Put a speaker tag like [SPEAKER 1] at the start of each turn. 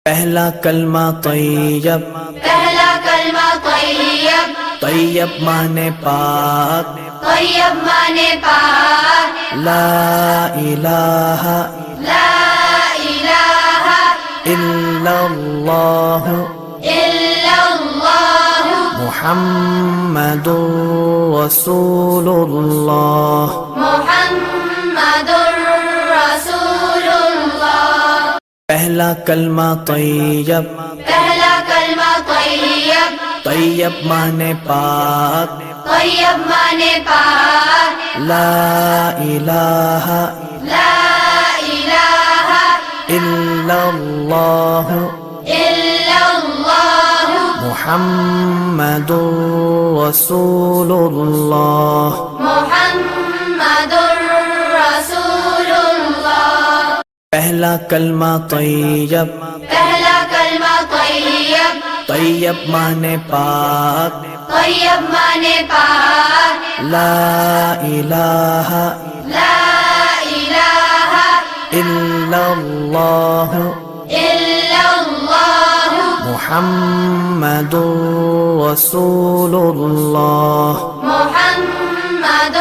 [SPEAKER 1] پہلا کلمہ طیب،
[SPEAKER 2] پہلا کلمہ طیب،
[SPEAKER 1] طیب مانے پاک،
[SPEAKER 2] طیب مانے پاک،
[SPEAKER 1] لا الہ
[SPEAKER 2] لا الہ
[SPEAKER 1] الا اللہ
[SPEAKER 2] الا اللہ
[SPEAKER 1] محمد رسول اللہ۔
[SPEAKER 2] محمد رسول اللہ۔
[SPEAKER 1] پہلا کلمہ طیب،
[SPEAKER 2] پہلا کلمہ طیب،
[SPEAKER 1] طیب مانے پاک،
[SPEAKER 2] طیب مانے پاک،
[SPEAKER 1] لا الہ
[SPEAKER 2] لا الہ
[SPEAKER 1] الا اللہ
[SPEAKER 2] الا اللہ
[SPEAKER 1] محمد رسول اللہ۔
[SPEAKER 2] محمد رسول اللہ۔
[SPEAKER 1] پہلا کلمہ طیب،
[SPEAKER 2] پہلا کلمہ طیب،
[SPEAKER 1] طیب مانے پاک،
[SPEAKER 2] طیب مانے پاک،
[SPEAKER 1] لا الہ
[SPEAKER 2] لا الہ
[SPEAKER 1] الا اللہ
[SPEAKER 2] الا اللہ
[SPEAKER 1] محمد رسول اللہ۔
[SPEAKER 2] محمد